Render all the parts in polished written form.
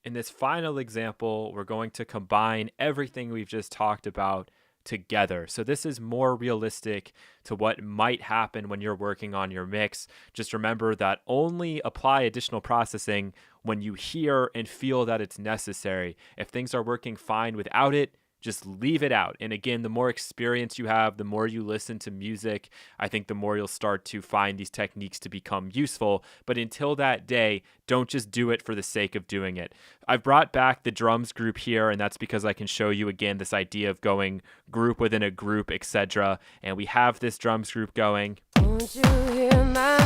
In this final example, we're going to combine everything we've just talked about together. So this is more realistic to what might happen when you're working on your mix. Just remember that only apply additional processing when you hear and feel that it's necessary. If things are working fine without it, just leave it out. And again, the more experience you have, the more you listen to music, I think the more you'll start to find these techniques to become useful. But until that day, don't just do it for the sake of doing it. I've brought back the drums group here, and that's because I can show you again this idea of going group within a group, etc. And we have this drums group going. Won't you hear my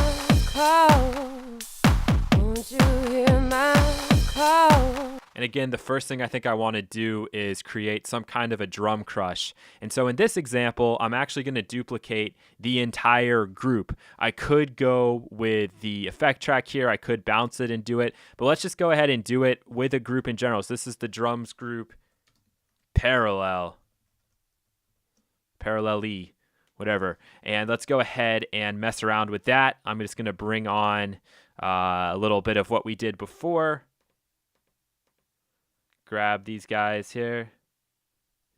call? Won't you hear my call? And again, the first thing I think I want to do is create some kind of a drum crush. And so in this example, I'm actually going to duplicate the entire group. I could go with the effect track here. I could bounce it and do it, but let's just go ahead and do it with a group in general. So this is the drums group parallel, parallel-y, whatever. And let's go ahead and mess around with that. I'm just going to bring on a little bit of what we did before. Grab these guys here.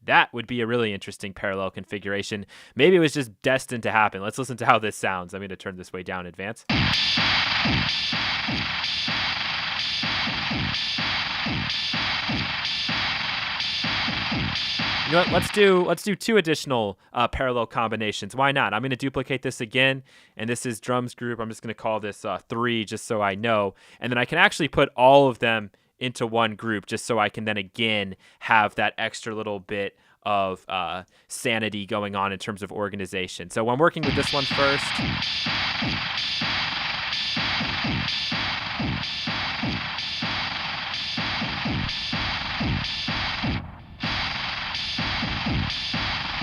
That would be a really interesting parallel configuration. Maybe it was just destined to happen. Let's listen to how this sounds. I'm going to turn this way down in advance. You know what? Let's do two additional parallel combinations. Why not? I'm going to duplicate this again, and this is drums group. I'm just going to call this 3 just so I know. And then I can actually put all of them into one group just so I can then again have that extra little bit of sanity going on in terms of organization. So I'm working with this one first.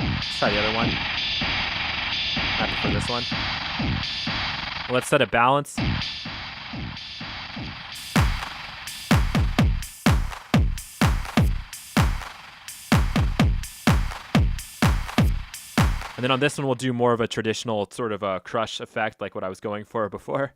Let's try the other one. Happy for this one. Let's set a balance. And then on this one, we'll do more of a traditional sort of a crush effect like what I was going for before.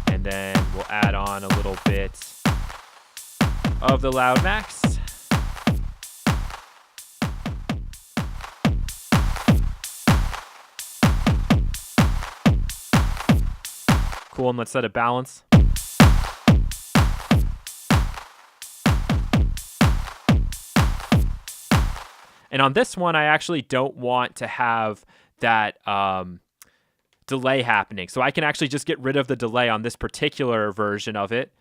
And then we'll add on a little bit of the loud max. Cool, and let's set a balance. And on this one, I actually don't want to have that delay happening. So I can actually just get rid of the delay on this particular version of it.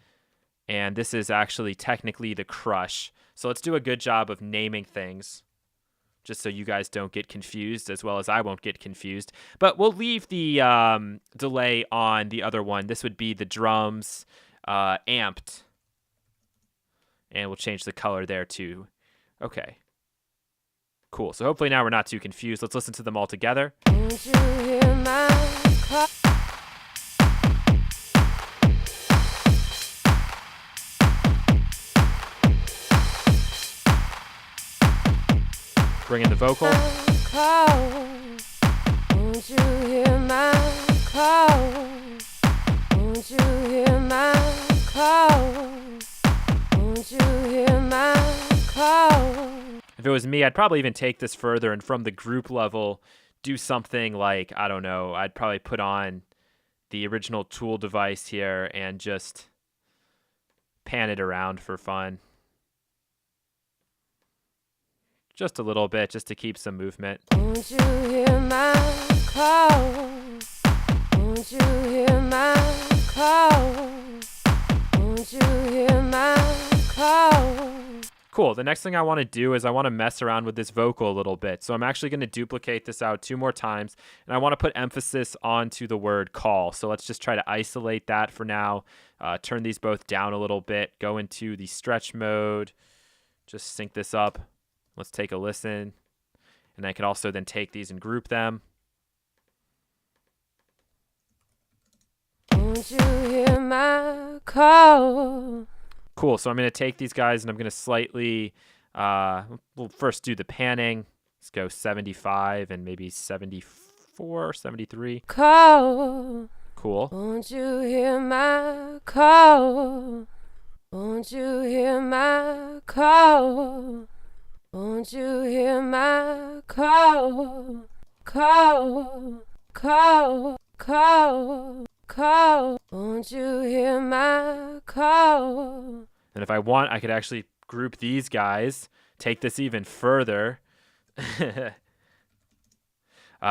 And this is actually technically the crush. So let's do a good job of naming things, just so you guys don't get confused, as well as I won't get confused. But we'll leave the delay on the other one. This would be the drums amped. And we'll change the color there too. Okay. Cool. So hopefully now we're not too confused. Let's listen to them all together. Won't you hear my call? Bring in the vocal. Won't you hear my call? Won't you hear my call? Won't you hear my call? If it was me, I'd probably even take this further and from the group level, do something like, I don't know, I'd probably put on the original Tool device here and just pan it around for fun. Just a little bit, just to keep some movement. Won't you hear my call? Won't you hear my call? Won't you hear my call? Cool. The next thing I want to do is I want to mess around with this vocal a little bit. So I'm actually going to duplicate this out 2 more times, and I want to put emphasis onto the word call. So let's just try to isolate that for now. Turn these both down a little bit. Go into the stretch mode. Just sync this up. Let's take a listen. And I can also then take these and group them. Won't you hear my call? Cool. So I'm going to take these guys and I'm going to slightly We'll first do the panning. Let's go 75 and maybe 74, 73. Call. Cool. Won't you hear my call? Won't you hear my call? Won't you hear my call? Call, call, call, call. Won't you hear my call? And if I want, I could actually group these guys, take this even further.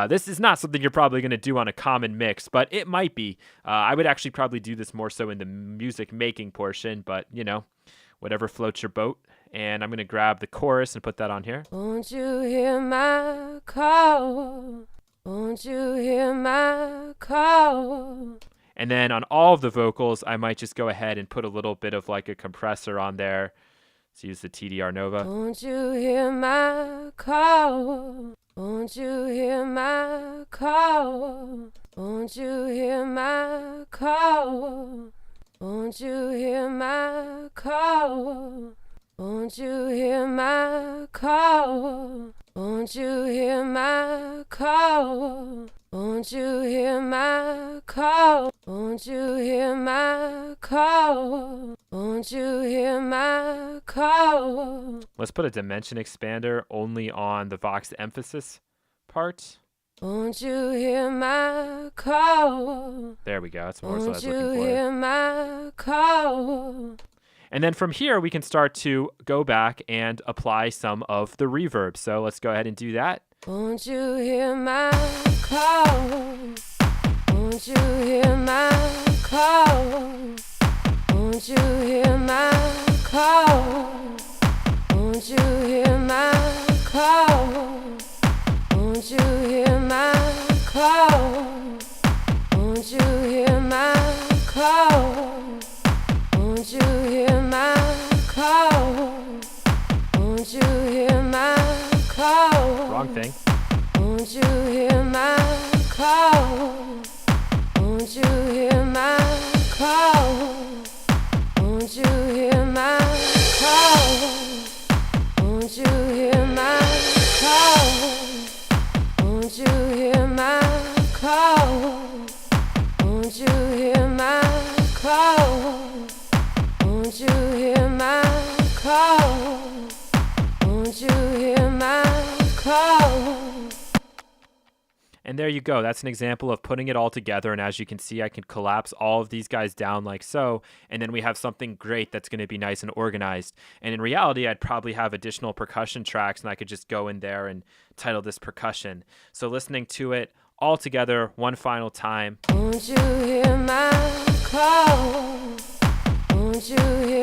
This is not something you're probably going to do on a common mix, but it might be. I would actually probably do this more so in the music making portion, but whatever floats your boat. And I'm going to grab the chorus and put that on here. Won't you hear my call? Won't you hear my call? And then on all of the vocals, I might just go ahead and put a little bit of like a compressor on there. Let's use the TDR Nova. Won't you hear my call? Won't you hear my call? Won't you hear my call? Won't you hear my call? Won't you hear my call? Won't you hear my call? Won't you hear my call? Won't you hear my call? Won't you hear my call? Let's put a dimension expander only on the Vox emphasis part. Won't you hear my call? There we go. That's more what I was looking Won't you for. hear my call? And then from here, we can start to go back and apply some of the reverb. So let's go ahead and do that. Won't you hear my call? Won't you hear my call? Won't you hear my call? Won't you hear my call? Won't you hear my call? Won't you hear my call? Won't you hear my call? Won't you hear my call? Wrong thing. Won't you hear my call? Won't you hear my call? Won't you hear my call? Won't you hear my call? Won't you hear my call? Won't you hear my call? Won't you hear my call? Won't you hear my call? And there you go. That's an example of putting it all together. And as you can see, I can collapse all of these guys down like so. And then we have something great that's going to be nice and organized. And in reality, I'd probably have additional percussion tracks and I could just go in there and title this percussion. So listening to it all together one final time. Won't you hear my call? Won't you hear